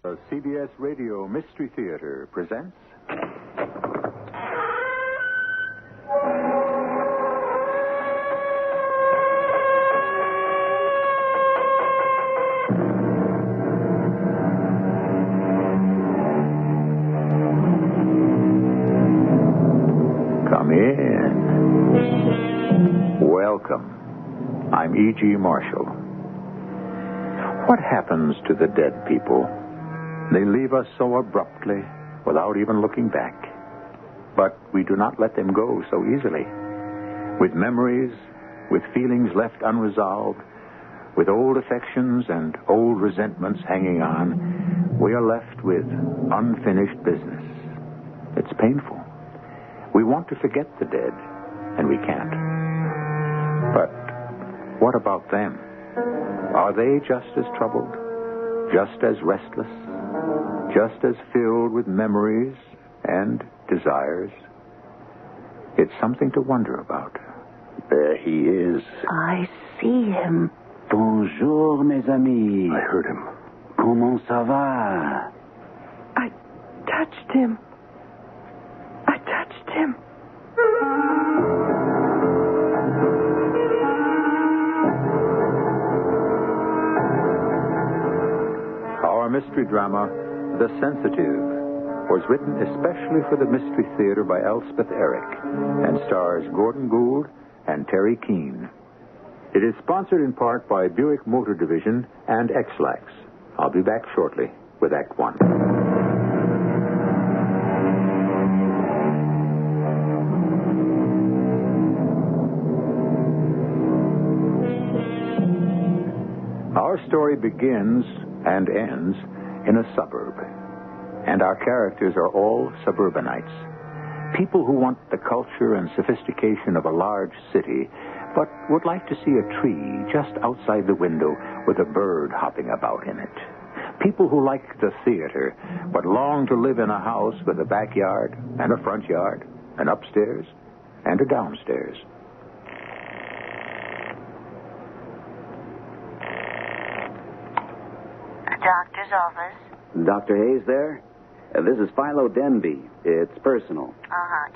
The CBS Radio Mystery Theater presents... Come in. Welcome. I'm E.G. Marshall. What happens to the dead people? They leave us so abruptly, without even looking back. But we do not let them go so easily. With memories, with feelings left unresolved, with old affections and old resentments hanging on, we are left with unfinished business. It's painful. We want to forget the dead, and we can't. But what about them? Are they just as troubled? Just as restless? Just as filled with memories and desires? It's something to wonder about. There he is. I see him. Bonjour, mes amis. I heard him. Comment ça va? I touched him. I touched him. Our mystery drama, The Sensitive, was written especially for the Mystery Theater by Elspeth Eric and stars Gordon Gould and Terry Keane. It is sponsored in part by Buick Motor Division and X-Lax. I'll be back shortly with Act One. Our story begins and ends in a suburb. And our characters are all suburbanites. People who want the culture and sophistication of a large city, but would like to see a tree just outside the window with a bird hopping about in it. People who like the theater, but long to live in a house with a backyard and a front yard, an upstairs and a downstairs. Doctor's office. Dr. Hayes there? This is Philo Denby. It's personal.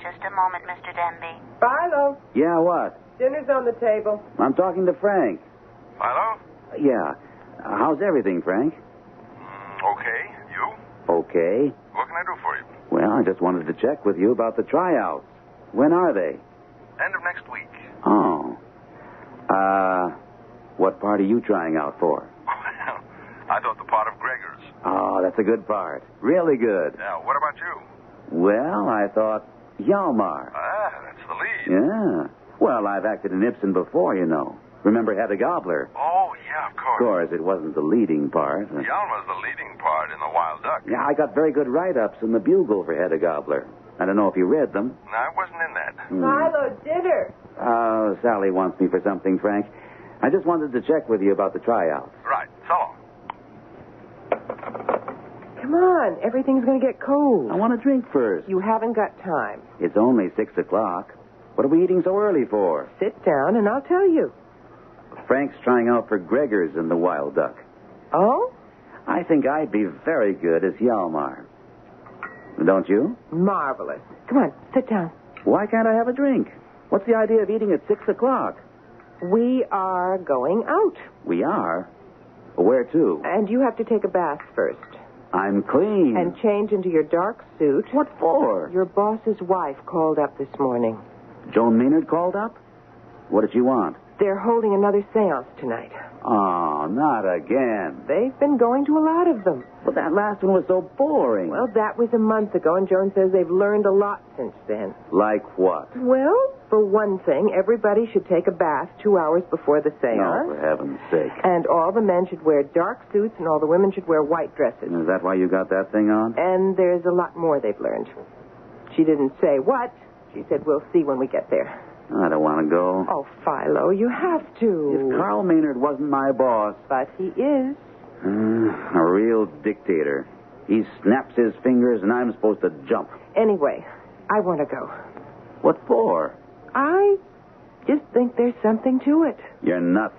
Just a moment, Mr. Denby. Philo, Yeah, what? dinner's on the table. I'm talking to Frank. Philo? Yeah. How's everything, Frank? Okay. You? Okay. What can I do for you? Well, I just wanted to check with you about the tryouts. When are they? End of next week. Oh. What part are you trying out for? I thought the part of Gregor's. Oh, that's a good part. Really good. Yeah, what about you? Well, I thought Hjalmar. That's the lead. Yeah. Well, I've acted in Ibsen before, you know. Remember Hedda Gabler? Oh, yeah, of Of course. course, it wasn't the leading part. Yalma's the leading part in The Wild Duck. Yeah, I got very good write-ups in the Bugle for Hedda Gabler. I don't know if you read them. No, I wasn't in that. Philo, dinner. Sally wants me for something, Frank. I just wanted to check with you about the tryouts. Right. So long. Come on, everything's going to get cold. I want a drink first. You haven't got time. It's only 6 o'clock. What are we eating so early for? Sit down and I'll tell you. Frank's trying out for Gregor's in The Wild Duck. Oh? I think I'd be very good as Hjalmar. Don't you? Marvelous. Come on, sit down. Why can't I have a drink? What's the idea of eating at 6 o'clock? We are going out. We are? Where to? And you have to take a bath first. I'm clean. And change into your dark suit. What for? Your boss's wife called up this morning. Joan Maynard called up? What did she want? They're holding another seance tonight. Oh, not again. They've been going to a lot of them. But that last one was so boring. Well, that was a month ago, and Joan says they've learned a lot since then. Like what? Well, for one thing, everybody should take a bath 2 hours before the seance. No, for heaven's sake. And all the men should wear dark suits, and all the women should wear white dresses. Is that why you got that thing on? And there's a lot more they've learned. She didn't say what. She said, we'll see when we get there. I don't want to go. Oh, Philo, you have to. If Carl Maynard wasn't my boss... But he is. A real dictator. He snaps his fingers and I'm supposed to jump. Anyway, I want to go. What for? I just think there's something to it. You're nuts.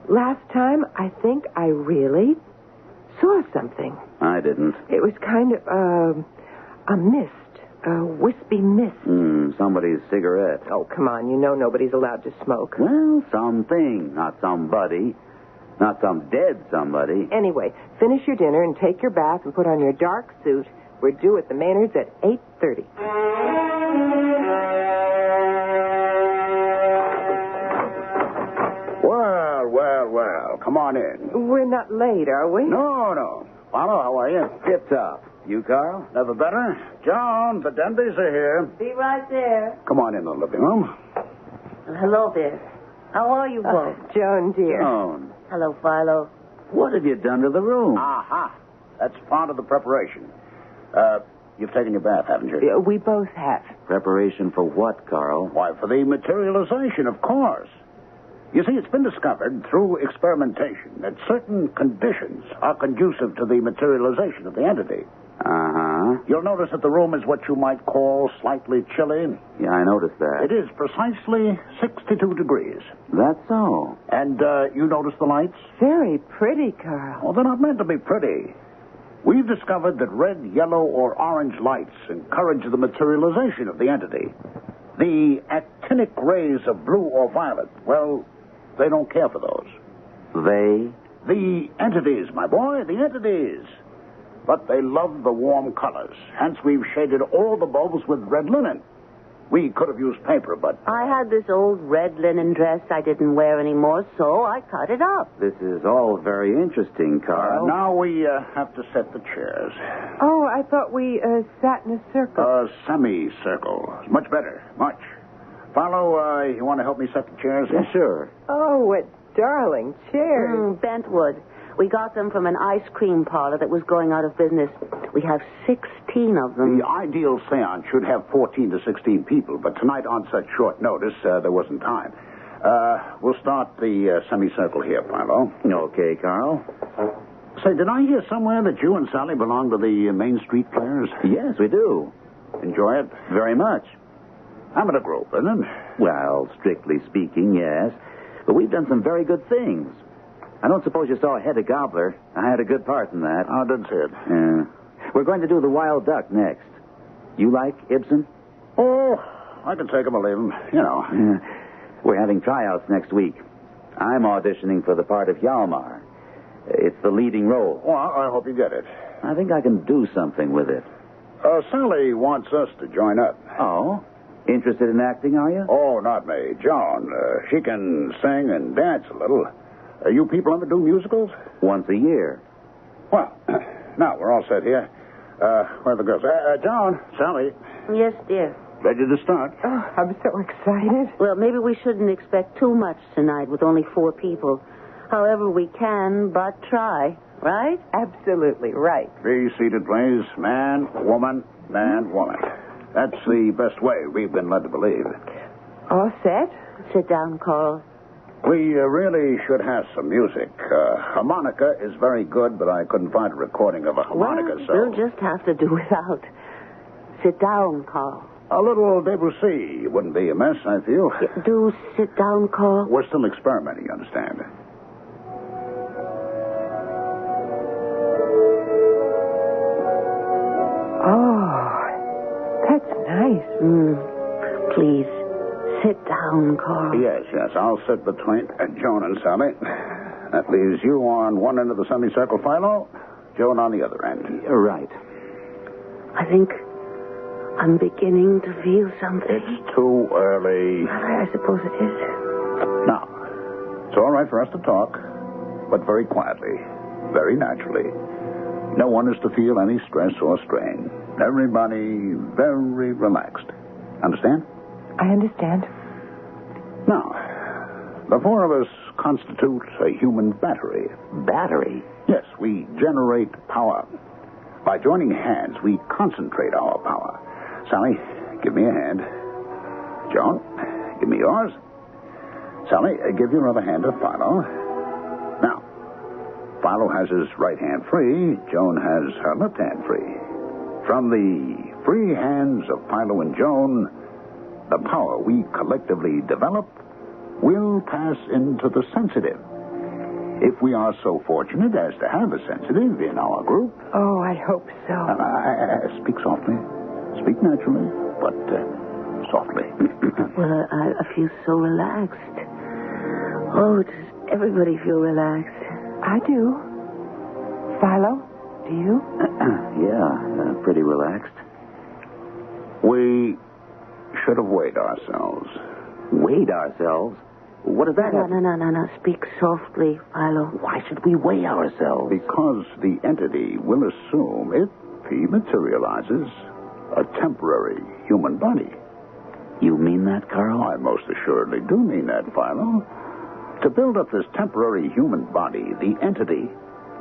Last time, I think I really saw something. I didn't. It was kind of a mist, a wispy mist. Somebody's cigarette. Oh, come on. You know nobody's allowed to smoke. Well, something, not somebody. Not some dead somebody. Anyway, finish your dinner and take your bath and put on your dark suit. We're due at the Maynards at 8:30. Well. Come on in. We're not late, are we? No. Follow, how are you? Tip top. You, Carl? Never better. John, the Denbys are here. Be right there. Come on in the living room. Hello there. How are you both? Joan, dear. Joan. Hello, Philo. What have you done to the room? Aha. That's part of the preparation. You've taken your bath, haven't you? Yeah, we both have. Preparation for what, Carl? Why, for the materialization, of course. You see, it's been discovered through experimentation that certain conditions are conducive to the materialization of the entity. Uh-huh. You'll notice that the room is what you might call slightly chilly. Yeah, I noticed that. It is precisely 62 degrees. That's so. And you notice the lights? Very pretty, Carl. Well, they're not meant to be pretty. We've discovered that red, yellow, or orange lights encourage the materialization of the entity. The actinic rays of blue or violet, well, they don't care for those. They? The entities, my boy, the entities. But they love the warm colors. Hence, we've shaded all the bulbs with red linen. We could have used paper, but... I had this old red linen dress I didn't wear anymore, so I cut it up. This is all very interesting, Carl. now we have to set the chairs. Oh, I thought we sat in a circle. A semicircle. Much better. Much. Philo, you want to help me set the chairs? Yeah, sure. Oh, what darling chairs. Bentwood. We got them from an ice cream parlor that was going out of business. We have 16 of them. The ideal seance should have 14 to 16 people, but tonight on such short notice, there wasn't time. We'll start the semicircle here, Philo. Okay, Carl. Say, did I hear somewhere that you and Sally belong to the Main Street Players? Yes, we do. Enjoy it? Very much. I'm in a group, isn't it? Well, strictly speaking, yes. But we've done some very good things. I don't suppose you saw Hedda Gobbler. I had a good part in that. I didn't see it. Yeah. We're going to do The Wild Duck next. You like Ibsen? Oh, I can take him or leave him. You know. Yeah. We're having tryouts next week. I'm auditioning for the part of Hjalmar. It's the leading role. Well, I hope you get it. I think I can do something with it. Sally wants us to join up. Oh? Interested in acting, are you? Oh, not me. Joan. She can sing and dance a little. You people ever do musicals? Once a year. Well, now we're all set here. Where are the girls? Joan, Sally, Yes, dear. ready to start? Oh, I'm so excited. Well, maybe we shouldn't expect too much tonight with only 4 people. However, we can but try, right? Absolutely right. Be seated, please. Man, woman, man, woman. That's the best way we've been led to believe. All set? Sit down, Carl. We really should have some music. Harmonica is very good, but I couldn't find a recording of a harmonica, Well, so... we'll just have to do without. Sit down, Carl. A little Debussy wouldn't be amiss, I feel. Do sit down, Carl. We're still experimenting, you understand. Oh, that's nice. Please, sit down, Carl. Yes, I'll sit between Joan and Sally. That leaves you on one end of the semicircle, Philo. Joan on the other end. You're right. I think I'm beginning to feel something. It's too early. I suppose it is. Now, it's all right for us to talk, but very quietly, very naturally. No one is to feel any stress or strain. Everybody very relaxed. Understand? I understand. Now, the 4 of us constitute a human battery. Battery? Yes, we generate power. By joining hands, we concentrate our power. Sally, give me a hand. Joan, give me yours. Sally, give your other hand to Philo. Now, Philo has his right hand free. Joan has her left hand free. From the free hands of Philo and Joan, the power we collectively develop will pass into the sensitive. If we are so fortunate as to have a sensitive in our group. Oh, I hope so. Speak softly. Speak naturally, but softly. Well, I feel so relaxed. Oh, does everybody feel relaxed? I do. Philo, do you? Yeah, pretty relaxed. We should have weighed ourselves. Weighed ourselves? What does that have? No. Speak softly, Philo. Why should we weigh ourselves? Because the entity will assume, if he materializes, a temporary human body. You mean that, Carl? I most assuredly do mean that, Philo. To build up this temporary human body, the entity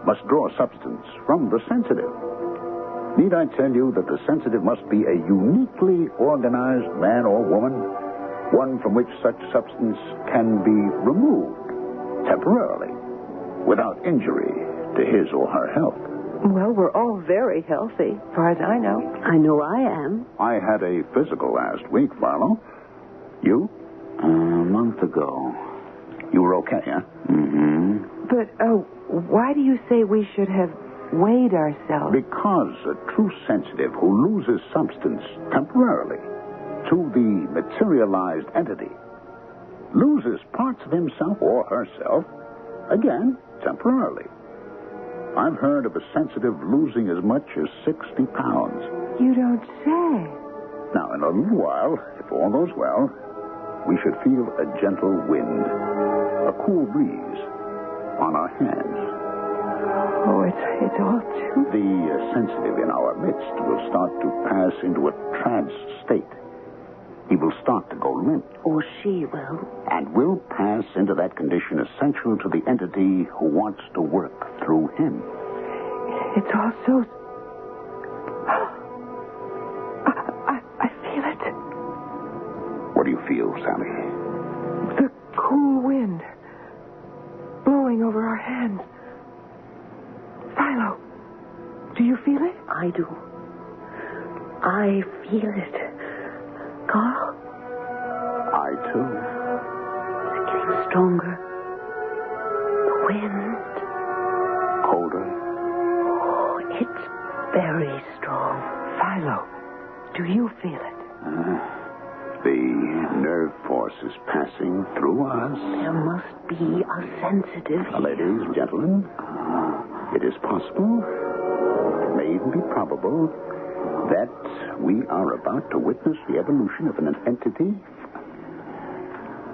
must draw substance from the sensitive. Need I tell you that the sensitive must be a uniquely organized man or woman, one from which such substance can be removed temporarily, without injury to his or her health? Well, we're all very healthy, as far as I know. I know I am. I had a physical last week, Philo. You? A month ago. You were okay, huh? Mm-hmm. But, why do you say we should have weighed ourselves? Because a true sensitive who loses substance temporarily to the materialized entity loses parts of himself or herself, again, temporarily. I've heard of a sensitive losing as much as 60 pounds. You don't say. Now, in a little while, if all goes well, we should feel a gentle wind, a cool breeze on our hands. Oh, it's all too... The sensitive in our midst will start to pass into a trance state. He will start to go limp. Or she will. And will pass into that condition essential to the entity who wants to work through him. It's all so... I feel it. What do you feel, Sally? The cool wind blowing over our hands. Philo, do you feel it? I do. I feel it. Carl? I, too. It's getting stronger. The wind. Colder. Oh, it's very strong. Philo, do you feel it? The nerve force is passing through us. There must be a sensitive here. Ladies, gentlemen, it is possible, it may even be probable, that we are about to witness the evolution of an entity.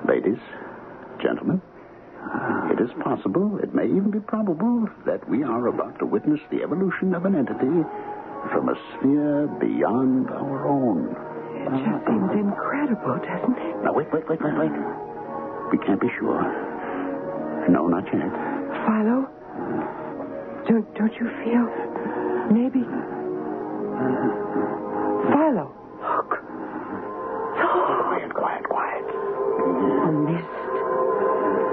Ladies, gentlemen, it is possible, it may even be probable, that we are about to witness the evolution of an entity from a sphere beyond our own. It just seems incredible, doesn't it? Now, wait. We can't be sure. No, not yet. Philo, don't you feel maybe... Philo, look. Quiet. A mist.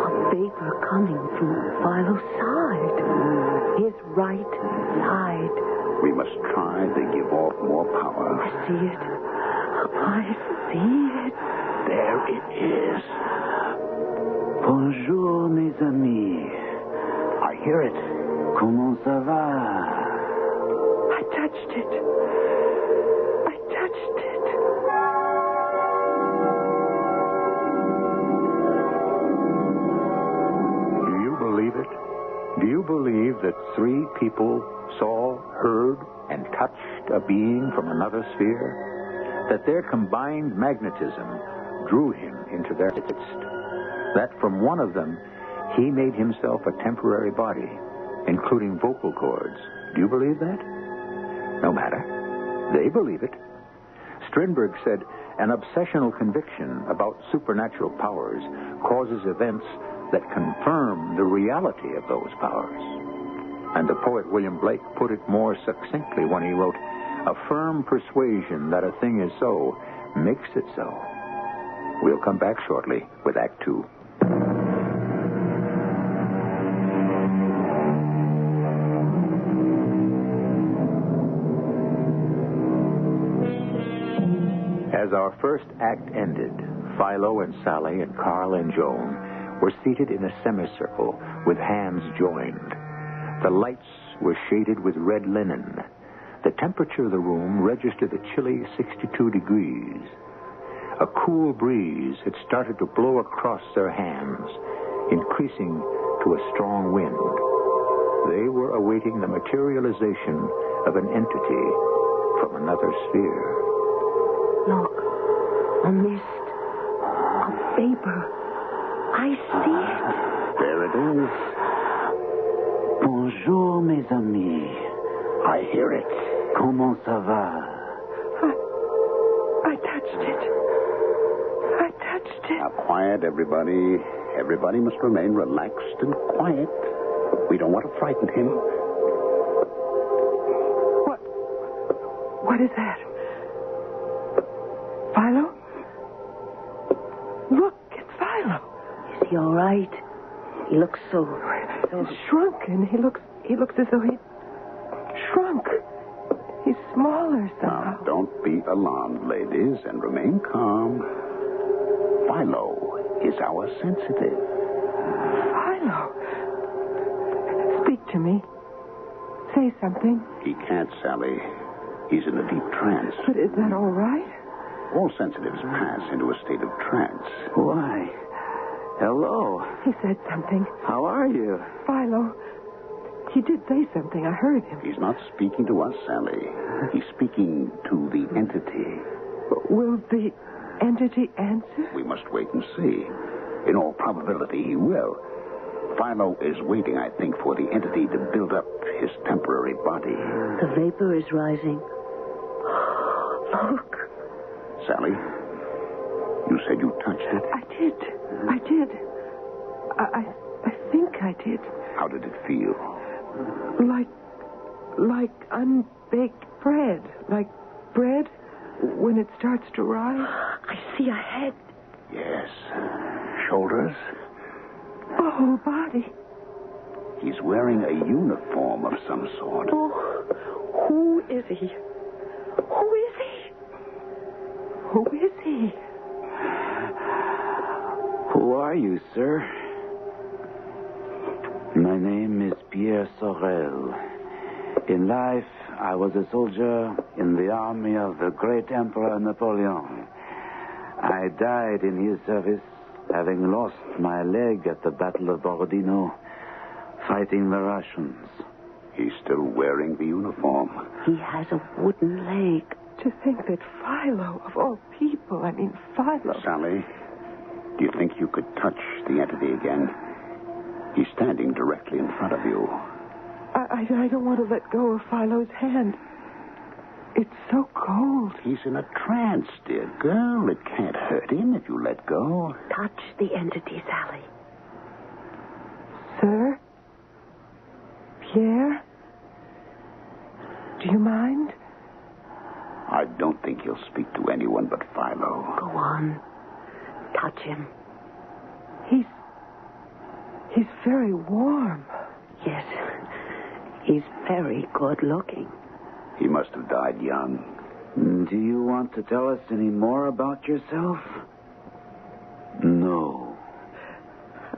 A vapor coming from Philo's side. His right side. We must try to give off more power. I see it. I see it. There it is. Bonjour, mes amis. I hear it. Comment ça va? I touched it. Do you believe it? Do you believe that 3 people saw, heard, and touched a being from another sphere? That their combined magnetism drew him into their midst? That from one of them, he made himself a temporary body, including vocal cords? Do you believe that? No matter. They believe it. Strindberg said, an obsessional conviction about supernatural powers causes events that confirm the reality of those powers. And the poet William Blake put it more succinctly when he wrote, a firm persuasion that a thing is so makes it so. We'll come back shortly with Act 2. As our first act ended, Philo and Sally and Carl and Joan were seated in a semicircle with hands joined. The lights were shaded with red linen. The temperature of the room registered a chilly 62 degrees. A cool breeze had started to blow across their hands, increasing to a strong wind. They were awaiting the materialization of an entity from another sphere. Look, a mist, a vapor. I see it. There it is. Bonjour, mes amis. I hear it. Comment ça va? I touched it. I touched it. Now, quiet, everybody. Everybody must remain relaxed and quiet. We don't want to frighten him. What is that? Philo? Look, it's Philo. Is he all right? He looks so Shrunken. He looks as though he'd shrunk. He's smaller somehow. Now, don't be alarmed, ladies, and remain calm. Philo is our sensitive. Philo. Speak to me. Say something. He can't, Sally. He's in a deep trance. But is that all right? All sensitives pass into a state of trance. Why? Hello. He said something. How are you? Philo. He did say something. I heard him. He's not speaking to us, Sally. He's speaking to the entity. Will the entity answer? We must wait and see. In all probability, he will. Philo is waiting, I think, for the entity to build up his temporary body. The vapor is rising. Look. Sally, you said you touched it. I did. I think I did. How did it feel? Like unbaked bread. Like bread when it starts to rise. I see a head. Yes. Shoulders. The whole body. He's wearing a uniform of some sort. Oh, who is he? Who is he? Who is he? Who are you, sir? My name is Pierre Sorel. In life, I was a soldier in the army of the great Emperor Napoleon. I died in his service, having lost my leg at the Battle of Borodino, fighting the Russians. He's still wearing the uniform. He has a wooden leg. To think that Philo, of all people, Philo. Sally, do you think you could touch the entity again? He's standing directly in front of you. I don't want to let go of Philo's hand. It's so cold. He's in a trance, dear girl. It can't hurt him if you let go. Touch the entity, Sally. Sir? Pierre? Do you mind? I don't think he'll speak to anyone but Philo. Go on. Touch him. He's very warm. Yes. He's very good looking. He must have died young. Do you want to tell us any more about yourself? No.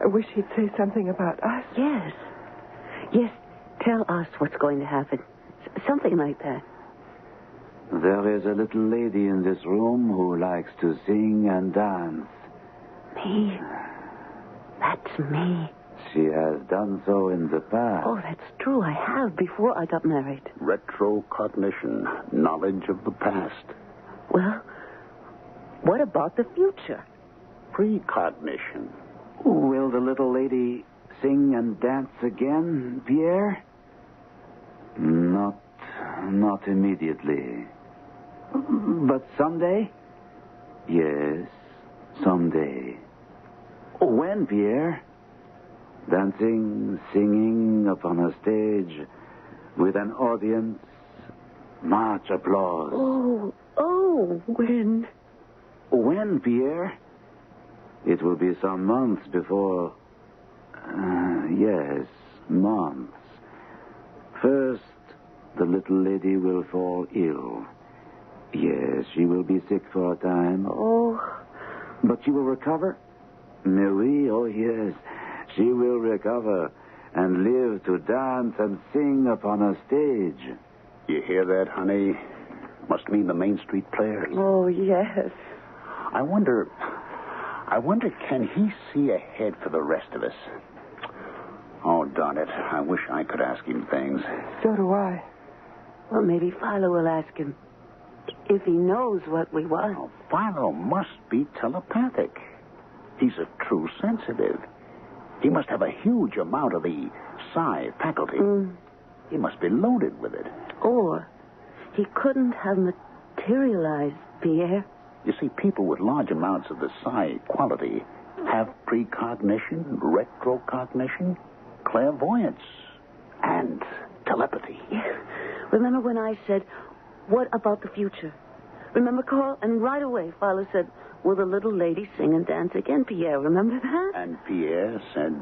I wish he'd say something about us. Yes. Yes, tell us what's going to happen. Something like that. There is a little lady in this room who likes to sing and dance. Me? That's me. She has done so in the past. Oh, that's true. I have before I got married. Retrocognition, knowledge of the past. Well, what about the future? Precognition. Will the little lady sing and dance again, Pierre? Not immediately. But someday? Yes, someday. When, Pierre? Dancing, singing upon a stage with an audience, much applause. Oh, when? When, Pierre? It will be some months before... yes, months. First, the little lady will fall ill. Yes, she will be sick for a time. Oh. But she will recover? Oui, oh yes. She will recover and live to dance and sing upon a stage. You hear that, honey? Must mean the Main Street Players. Oh, yes. I wonder, can he see ahead for the rest of us? Oh, darn it. I wish I could ask him things. So do I. Well, maybe Philo will ask him if he knows what we want. Oh, Philo must be telepathic. He's a true sensitive. He must have a huge amount of the psi faculty. He must be loaded with it. Or he couldn't have materialized, Pierre. You see, people with large amounts of the psi quality have precognition, retrocognition, clairvoyance, and telepathy. Remember when I said, what about the future? Remember, Carl? And right away, Philo said, will the little lady sing and dance again, Pierre? Remember that? And Pierre said,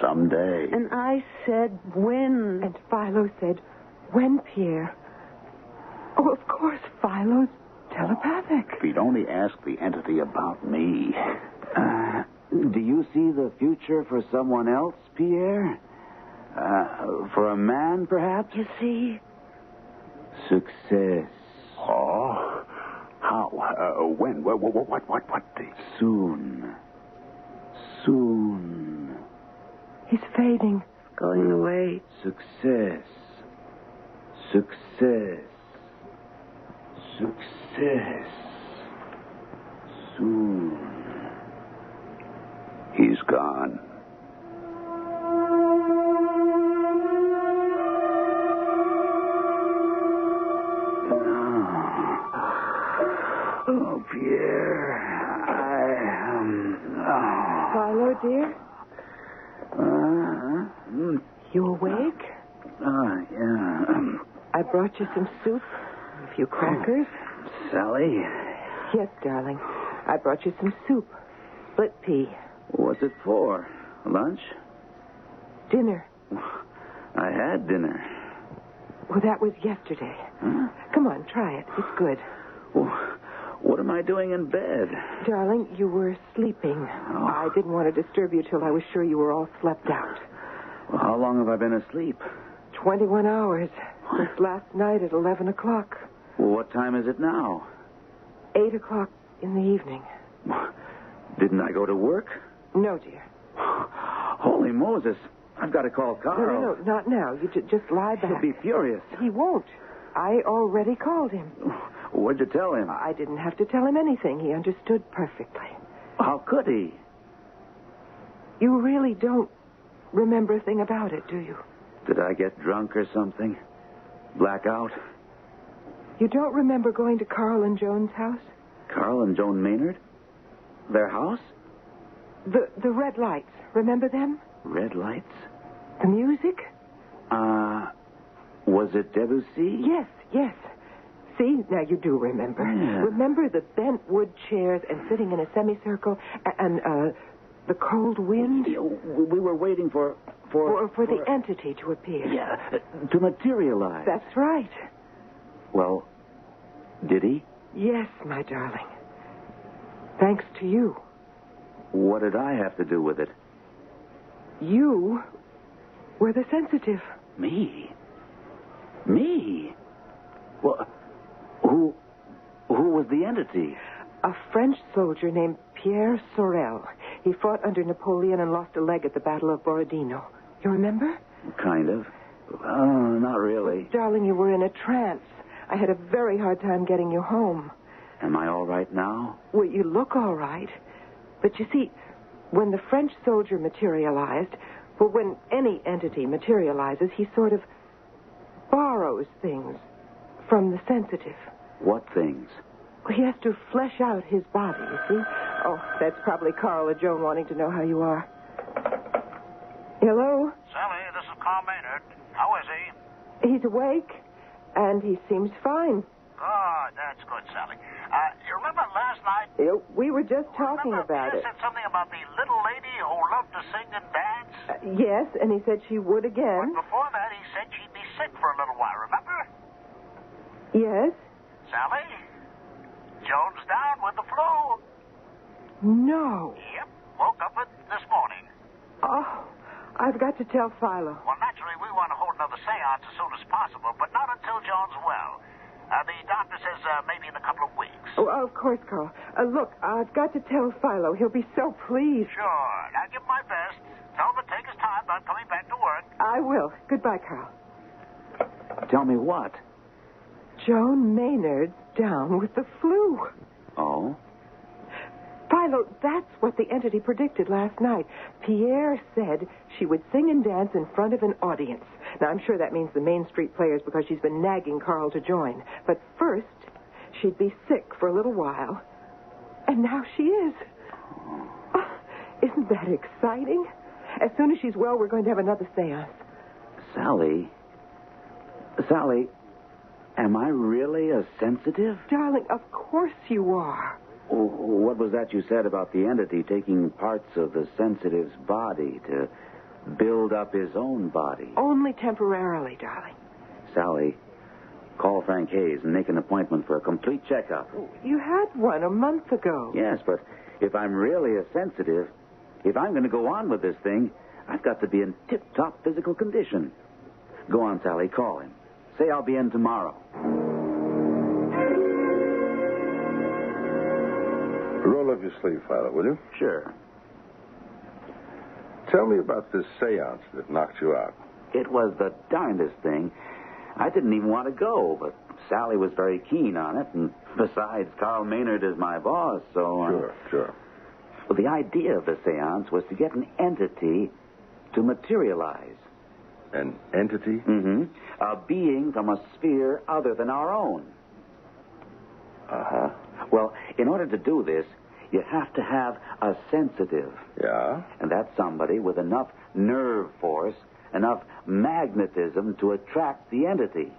someday. And I said, when? And Philo said, when, Pierre? Oh, of course, Philo's telepathic. If he'd only asked the entity about me. Do you see the future for someone else, Pierre? For a man, perhaps? You see? Success. Oh? How? When? What? Soon. He's fading. Going away. Success. Soon. He's gone. Oh, Pierre, Philo, dear? You awake? Yeah. I brought you some soup, a few crackers. Sally? Yes, darling. I brought you some soup. Split pea. What's it for? Lunch? Dinner. I had dinner. Well, that was yesterday. Huh? Come on, try it. It's good. Well, what am I doing in bed? Darling, you were sleeping. Oh. I didn't want to disturb you till I was sure you were all slept out. Well, how long have I been asleep? 21 hours. Since last night at 11 o'clock. Well, what time is it now? 8 o'clock in the evening. Didn't I go to work? No, dear. Holy Moses. I've got to call Carl. No, not now. You just lie back. He'll be furious. He won't. I already called him. What'd you tell him? I didn't have to tell him anything. He understood perfectly. How could he? You really don't remember a thing about it, do you? Did I get drunk or something? Black out? You don't remember going to Carl and Joan's house? Carl and Joan Maynard? Their house? The red lights. Remember them? Red lights? The music? Was it Debussy? Yes. See, now you do remember. Yeah. Remember the bent wood chairs and sitting in a semicircle and the cold wind? We were waiting for the entity to appear. Yeah, to materialize. That's right. Well, did he? Yes, my darling. Thanks to you. What did I have to do with it? You were the sensitive. Me? Well, who was the entity? A French soldier named Pierre Sorel. He fought under Napoleon and lost a leg at the Battle of Borodino. You remember? Kind of. Not really. Darling, you were in a trance. I had a very hard time getting you home. Am I all right now? Well, you look all right. But you see, when the French soldier materialized, well, when any entity materializes, he sort of borrows things from the sensitive. What things? Well, he has to flesh out his body, you see. Oh, that's probably Carl or Joan wanting to know how you are. Hello? Sally, this is Carl Maynard. How is he? He's awake, and he seems fine. Good, that's good, Sally. You remember last night? We were just talking about you it. said something about the little lady who loved to sing and dance? Yes, and he said she would again. But before that, he said she'd be sick for a little while, remember? Yes? Sally? Joan's down with the flu. No. Yep, woke up with this morning. Oh, I've got to tell Philo. Well, naturally, we want to hold another seance as soon as possible, but not until John's well. The doctor says maybe in a couple of weeks. Oh, of course, Carl. Look, I've got to tell Philo. He'll be so pleased. Sure. I'll give my best. Tell him to take his time about coming back to work. I will. Goodbye, Carl. Tell me what? Joan Maynard's down with the flu. Oh? Philo, that's what the entity predicted last night. Pierre said she would sing and dance in front of an audience. Now, I'm sure that means the Main Street Players because she's been nagging Carl to join. But first, she'd be sick for a little while. And now she is. Oh, isn't that exciting? As soon as she's well, we're going to have another seance. Sally, am I really a sensitive? Darling, of course you are. What was that you said about the entity taking parts of the sensitive's body to build up his own body? Only temporarily, darling. Sally, call Frank Hayes and make an appointment for a complete checkup. You had one a month ago. Yes, but if I'm really a sensitive, if I'm going to go on with this thing, I've got to be in tip-top physical condition. Go on, Sally, call him. Say I'll be in tomorrow. Roll up your sleeve, Philo, will you? Sure. Tell me about this seance that knocked you out. It was the darndest thing. I didn't even want to go, but Sally was very keen on it, and besides, Carl Maynard is my boss, so... Sure. Well, the idea of the seance was to get an entity to materialize. An entity? Mm-hmm. A being from a sphere other than our own. Uh-huh. Well, in order to do this, you have to have a sensitive. Yeah? And that's somebody with enough nerve force, enough magnetism to attract the entity.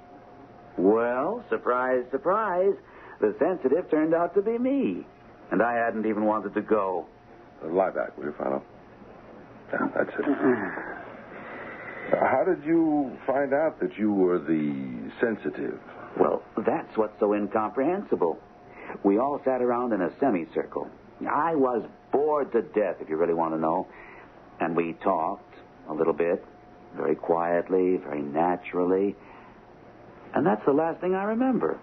Well, surprise, surprise, the sensitive turned out to be me. And I hadn't even wanted to go. Lie back, will you, Philo? Yeah, that's it. How did you find out that you were the sensitive? Well, that's what's so incomprehensible. We all sat around in a semicircle. I was bored to death, if you really want to know. And we talked a little bit, very quietly, very naturally. And that's the last thing I remember.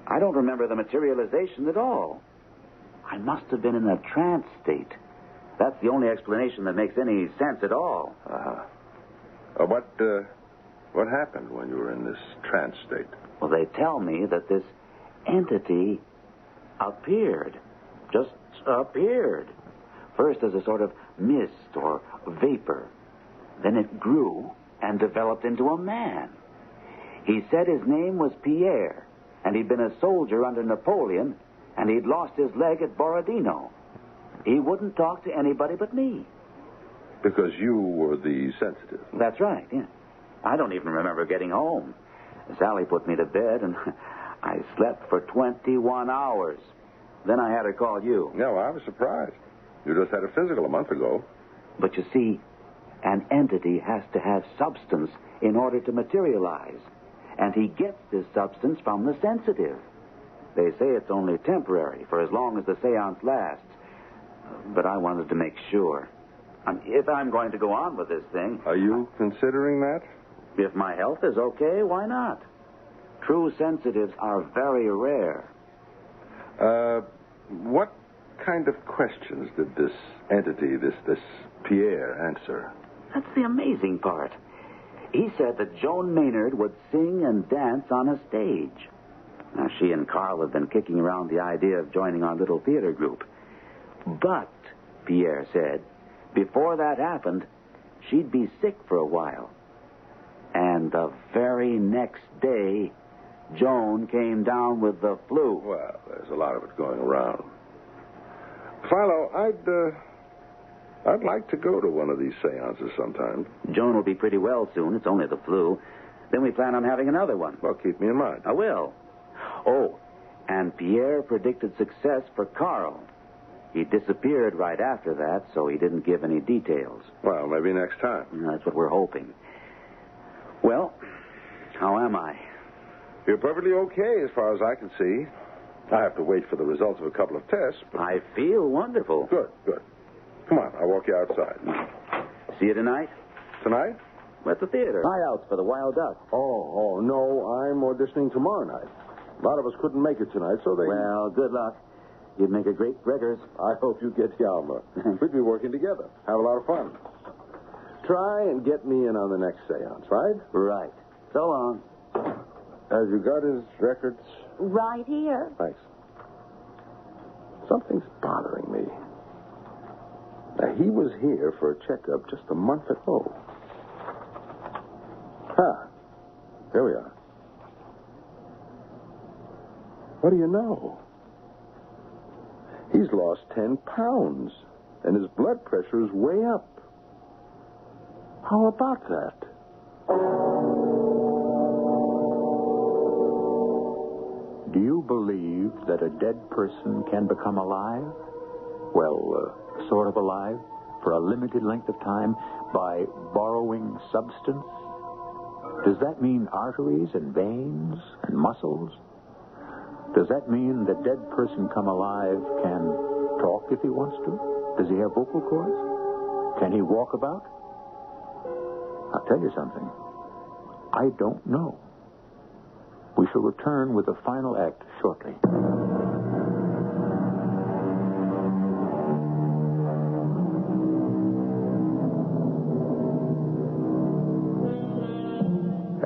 I don't remember the materialization at all. I must have been in a trance state. That's the only explanation that makes any sense at all. What happened when you were in this trance state? Well, they tell me that this entity appeared. Just appeared. First as a sort of mist or vapor. Then it grew and developed into a man. He said his name was Pierre, and he'd been a soldier under Napoleon, and he'd lost his leg at Borodino. He wouldn't talk to anybody but me. Because you were the sensitive. That's right, yeah. I don't even remember getting home. Sally put me to bed, and I slept for 21 hours. Then I had her call you. No, I was surprised. You just had a physical a month ago. But you see, an entity has to have substance in order to materialize. And he gets this substance from the sensitive. They say it's only temporary, for as long as the seance lasts. But I wanted to make sure. If I'm going to go on with this thing... Are you considering that? If my health is okay, why not? True sensitives are very rare. What kind of questions did this entity, this Pierre, answer? That's the amazing part. He said that Joan Maynard would sing and dance on a stage. Now, she and Carl have been kicking around the idea of joining our little theater group. But, Pierre said, before that happened, she'd be sick for a while. And the very next day, Joan came down with the flu. Well, there's a lot of it going around. Philo, I'd like to go to one of these seances sometime. Joan will be pretty well soon. It's only the flu. Then we plan on having another one. Well, keep me in mind. I will. Oh, and Pierre predicted success for Carl. He disappeared right after that, so he didn't give any details. Well, maybe next time. That's what we're hoping. Well, how am I? You're perfectly okay as far as I can see. I have to wait for the results of a couple of tests, but... I feel wonderful. Good. Come on, I'll walk you outside. See you tonight? Tonight? At the theater. Tryouts for the Wild Duck. Oh, no. I'm auditioning tomorrow night. A lot of us couldn't make it tonight, so they... Well, good luck. You'd make a great Gregors. I hope you get Yalma. We'd be working together. Have a lot of fun. Try and get me in on the next seance, right? Right. So long. Have you got his records? Right here. Thanks. Something's bothering me. Now, he was here for a checkup just a month ago. Here we are. What do you know? He's lost 10 pounds, and his blood pressure is way up. How about that? Do you believe that a dead person can become alive? Well, sort of alive, for a limited length of time, by borrowing substance? Does that mean arteries and veins and muscles? Does that mean the dead person come alive can talk if he wants to? Does he have vocal cords? Can he walk about? I'll tell you something. I don't know. We shall return with the final act shortly.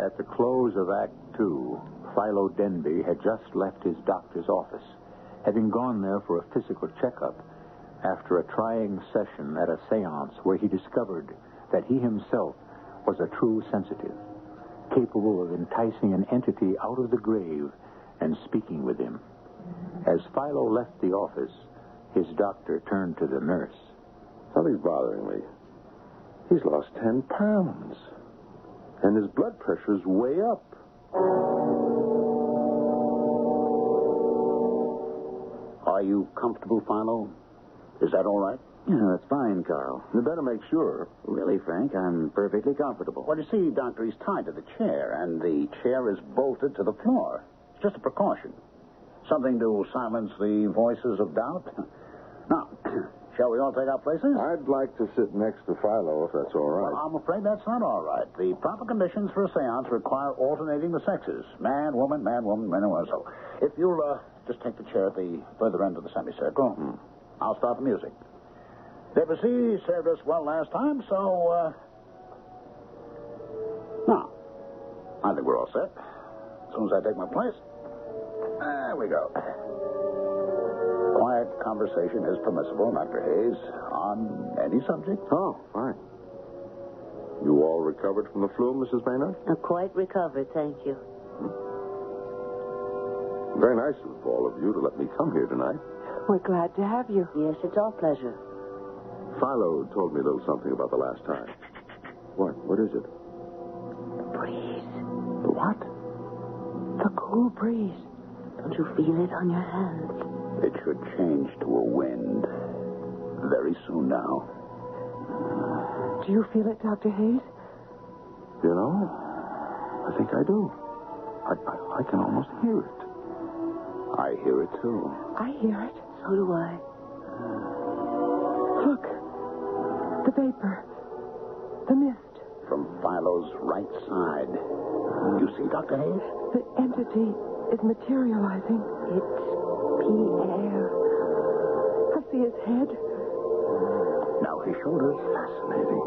At the close of Act 2, Philo Denby had just left his doctor's office, having gone there for a physical checkup after a trying session at a seance where he discovered that he himself was a true sensitive, capable of enticing an entity out of the grave and speaking with him. As Philo left the office, his doctor turned to the nurse. Something's bothering me. He's lost 10 pounds. And his blood pressure's way up. Are you comfortable, Philo? Is that all right? Yeah, that's fine, Carl. You better make sure. Really, Frank, I'm perfectly comfortable. Well, you see, Doctor, he's tied to the chair, and the chair is bolted to the floor. It's just a precaution. Something to silence the voices of doubt. Now, shall we all take our places? I'd like to sit next to Philo, if that's all right. Well, I'm afraid that's not all right. The proper conditions for a seance require alternating the sexes. Man, woman, man, woman, man, and woman. So, if you'll just take the chair at the further end of the semicircle, I'll start the music. Debussy served us well last time, so, now, I think we're all set. As soon as I take my place, there we go. Quiet conversation is permissible, Dr. Hayes, on any subject. Oh, fine. You all recovered from the flu, Mrs. Maynard? Quite recovered, thank you. Very nice of all of you to let me come here tonight. We're glad to have you. Yes, it's our pleasure. Philo told me a little something about the last time. What? What is it? The breeze. The what? The cool breeze. Don't you feel it on your hands? It should change to a wind very soon now. Do you feel it, Dr. Hayes? You know, I think I do. I can almost hear it. I hear it, too. I hear it. So do I. Look. The vapor. The mist. From Philo's right side. You see, Dr. Hayes? The entity is materializing. It's Pierre. I see his head. Now his shoulders. Fascinating.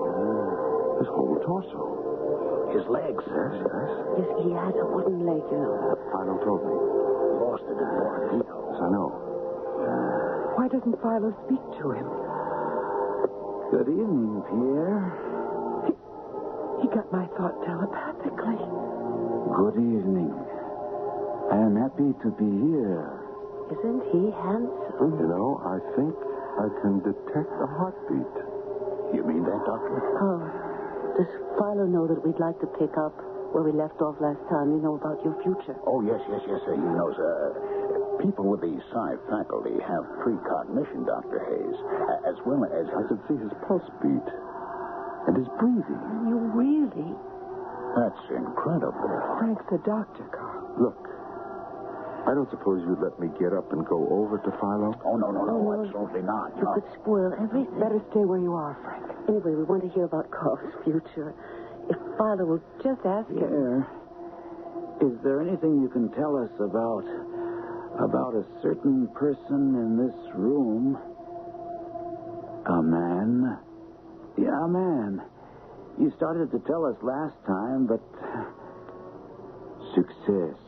His whole torso. His legs. Yes. Yes, he has a wooden leg, you know. Philo told me. Lost it in more detail. Yes, I know. Why doesn't Philo speak to him? Good evening, Pierre. He got my thought telepathically. Good evening. I am happy to be here. Isn't he handsome? You know, I think I can detect a heartbeat. You mean that, Doctor? Oh, does Philo know that we'd like to pick up where we left off last time? You know about your future. Oh, yes. He knows. People with the psi faculty have precognition, Dr. Hayes, as well as... I could see his pulse beat and his breathing. You really? That's incredible. Frank's a doctor, Carl. Look, I don't suppose you'd let me get up and go over to Philo? Oh, no, absolutely not. You could spoil everything. Better stay where you are, Frank. Anyway, we want to hear about Carl's future. If Philo will just ask him. Pierre, is there anything you can tell us about a certain person in this room? A man? Yeah, a man. You started to tell us last time, but... Success.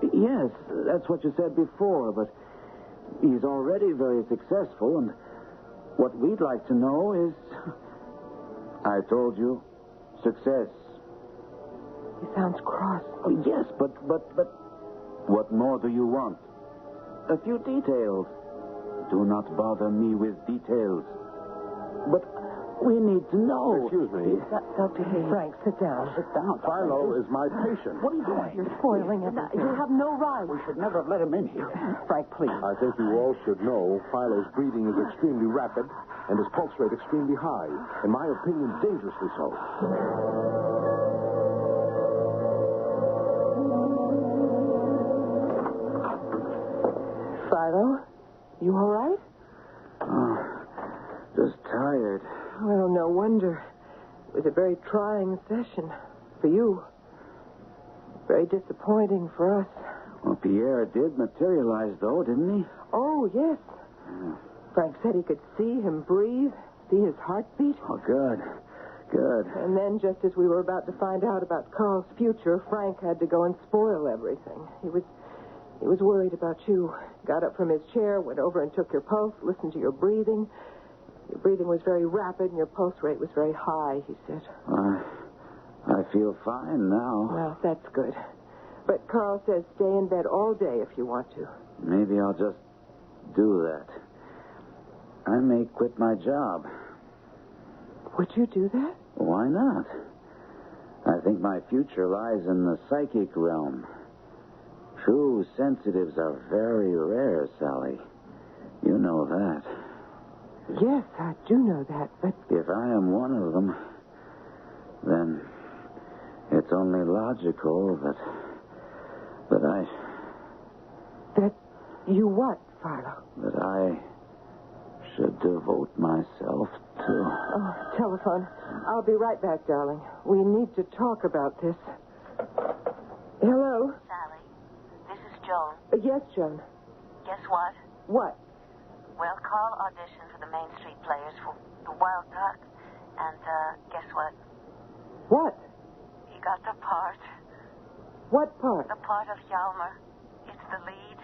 Yes, that's what you said before, but he's already very successful, and what we'd like to know is... I told you, success. He sounds cross. Oh, yes, but what more do you want? A few details. Do not bother me with details. But we need to know. Excuse me. Dr. Frank, sit down. Sit down. Philo is my patient. What are you doing? You're spoiling everything. You have no right. We should never have let him in here. Frank, please. I think you all should know Philo's breathing is extremely rapid and his pulse rate extremely high. In my opinion, dangerously so. Philo, you all right? Oh, just tired. Well, no wonder. It was a very trying session for you. Very disappointing for us. Well, Pierre did materialize, though, didn't he? Oh, yes. Frank said he could see him breathe, see his heartbeat. Oh, good. And then, just as we were about to find out about Carl's future, Frank had to go and spoil everything. He was worried about you. Got up from his chair, went over and took your pulse, listened to your breathing. Your breathing was very rapid and your pulse rate was very high, he said. I feel fine now. Well, that's good. But Carl says stay in bed all day if you want to. Maybe I'll just do that. I may quit my job. Would you do that? Why not? I think my future lies in the psychic realm. True sensitives are very rare, Sally. You know that. Yes, I do know that, but... If I am one of them, then it's only logical that That you what, Philo? That I should devote myself to... Oh, telephone. I'll be right back, darling. We need to talk about this. Hello? Sally, this is Joan. Yes, Joan. Guess what? What? Well, Carl auditioned for the Main Street Players for the Wild Duck. And, guess what? What? He got the part. What part? The part of Hjalmar. It's the lead.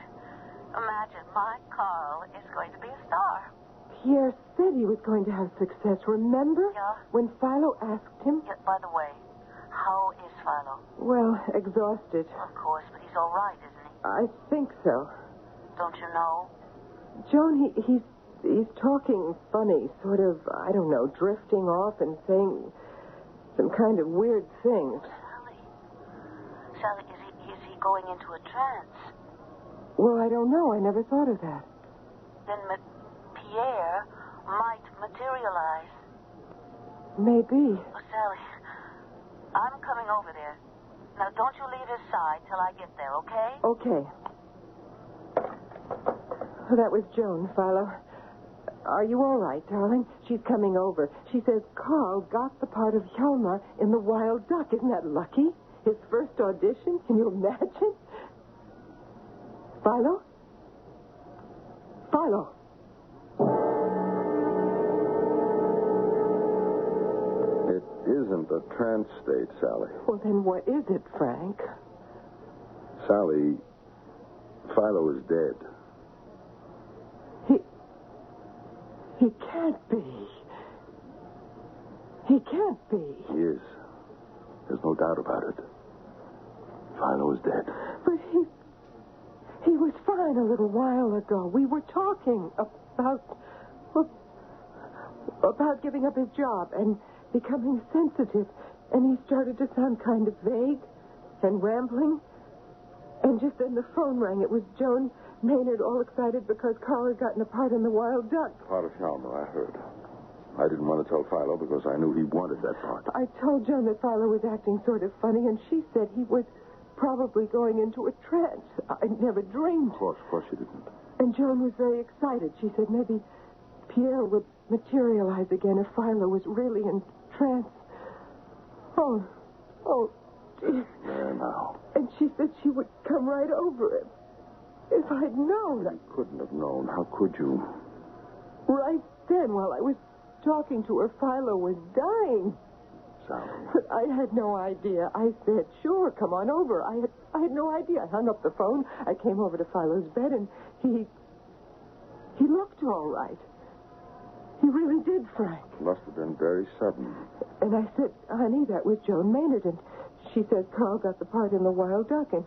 Imagine, my Carl is going to be a star. Pierre said he was going to have success, remember? Yeah. When Philo asked him? Yeah, by the way, how is Philo? Well, exhausted. Of course, but he's all right, isn't he? I think so. Don't you know? Joan, he's talking funny, sort of, I don't know, drifting off and saying some kind of weird things. Sally, is he going into a trance? Well, I don't know. I never thought of that. Then Pierre might materialize. Maybe. Oh, Sally, I'm coming over there. Now, don't you leave his side till I get there, okay? Okay. Well, that was Joan, Philo. Are you all right, darling? She's coming over. She says Carl got the part of Hjalmar in The Wild Duck. Isn't that lucky? His first audition? Can you imagine? Philo? Philo. It isn't a trance state, Sally. Well, then what is it, Frank? Sally, Philo is dead. He can't be. He can't be. He is. There's no doubt about it. Philo is dead. But he was fine a little while ago. We were talking about giving up his job and becoming sensitive. And he started to sound kind of vague and rambling. And just then the phone rang. It was Joan Maynard, all excited because Carl had gotten a part in The Wild Duck. Part of Hjalmar, I heard. I didn't want to tell Philo because I knew he wanted that part. I told Joan that Philo was acting sort of funny, and she said he was probably going into a trance. I never dreamed. Of course you didn't. And Joan was very excited. She said maybe Pierre would materialize again if Philo was really in trance. Oh, dear. There now. And she said she would come right over him. If I'd known. You couldn't have known. How could you? Right then, while I was talking to her, Philo was dying. Sally. But I had no idea. I said, sure, come on over. I had no idea. I hung up the phone. I came over to Philo's bed, and he looked all right. He really did, Frank. Must have been very sudden. And I said, honey, that was Joan Maynard. And she said Carl got the part in The Wild Duck. And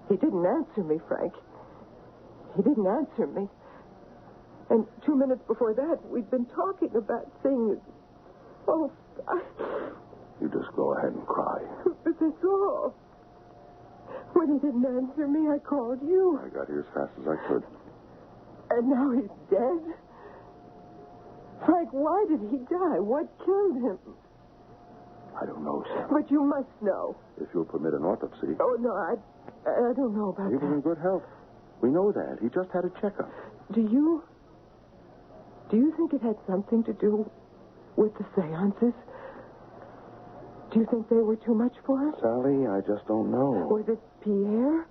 he didn't answer me, Frank. He didn't answer me. And 2 minutes before that, we'd been talking about things. Oh, You just go ahead and cry. But that's all. When he didn't answer me, I called you. I got here as fast as I could. And now he's dead? Frank, why did he die? What killed him? I don't know, Sally. But you must know. If you'll permit an autopsy. Oh, no, I don't know about He that. was in good health. We know that. He just had a checkup. Do you think it had something to do with the seances? Do you think they were too much for him? Sally, I just don't know. Was it Pierre?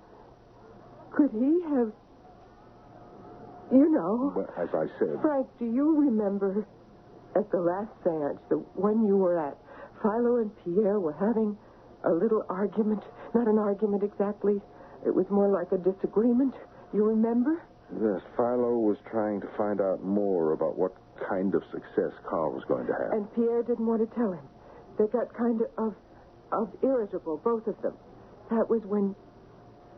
Could he have... You know... Well, as I said... Frank, do you remember at the last seance, the one you were at, Philo and Pierre were having a little argument? Not an argument exactly. It was more like a disagreement. You remember? Yes, Philo was trying to find out more about what kind of success Carl was going to have. And Pierre didn't want to tell him. They got kind of irritable, both of them. That was when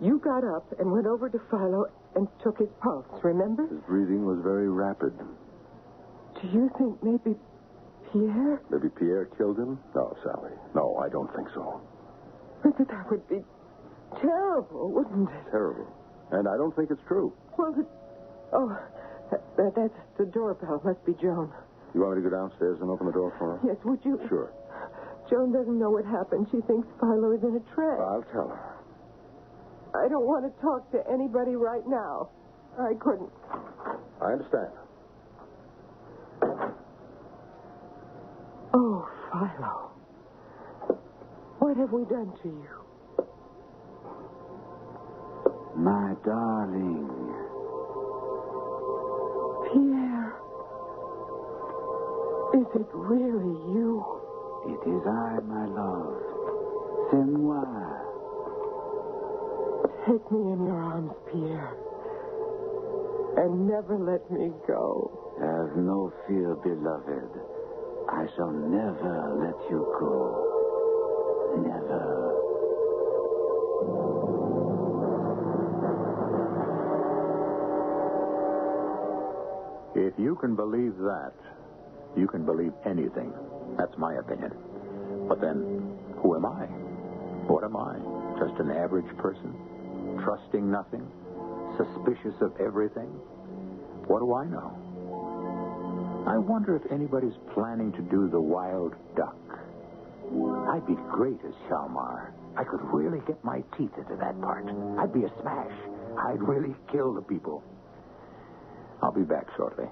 you got up and went over to Philo and took his pulse, remember? His breathing was very rapid. Do you think maybe Pierre? Maybe Pierre killed him? No, Sally. No, I don't think so. But that would be terrible, wouldn't it? Terrible. And I don't think it's true. Well, that's the doorbell. Must be Joan. You want me to go downstairs and open the door for her? Yes, would you? Sure. Joan doesn't know what happened. She thinks Philo is in a trance. I'll tell her. I don't want to talk to anybody right now. I couldn't. I understand. Oh, Philo. What have we done to you? My darling. Pierre. Is it really you? It is I, my love. C'est moi. Take me in your arms, Pierre. And never let me go. Have no fear, beloved. I shall never let you go. Never. If you can believe that, you can believe anything. That's my opinion. But then, who am I? What am I? Just an average person? Trusting nothing? Suspicious of everything? What do I know? I wonder if anybody's planning to do the Wild Duck. I'd be great as Shalmar. I could really get my teeth into that part. I'd be a smash. I'd really kill the people. I'll be back shortly.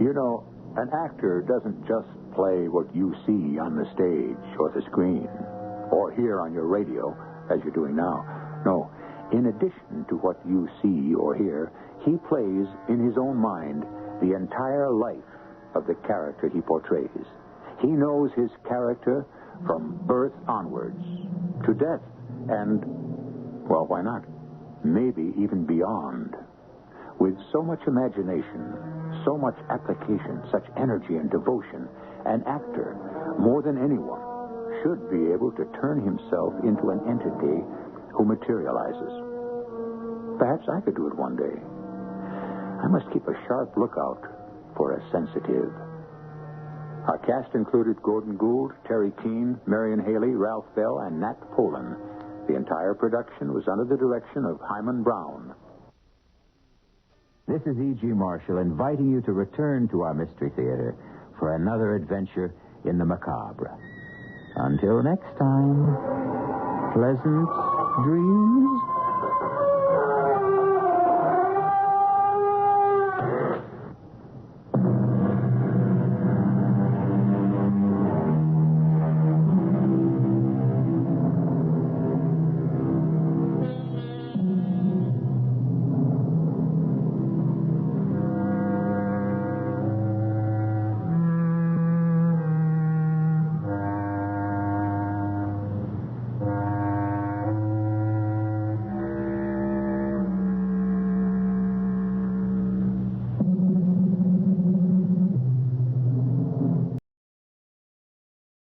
You know, an actor doesn't just play what you see on the stage or the screen or hear on your radio, as you're doing now. No, in addition to what you see or hear, he plays in his own mind the entire life of the character he portrays. He knows his character from birth onwards to death and, well, why not? Maybe even beyond. With so much imagination, so much application, such energy and devotion, an actor, more than anyone, should be able to turn himself into an entity who materializes. Perhaps I could do it one day. I must keep a sharp lookout for a sensitive. Our cast included Gordon Gould, Terry Keane, Marion Haley, Ralph Bell, and Nat Polan. The entire production was under the direction of Himan Brown. This is E.G. Marshall inviting you to return to our Mystery Theater for another adventure in the macabre. Until next time, pleasant dreams.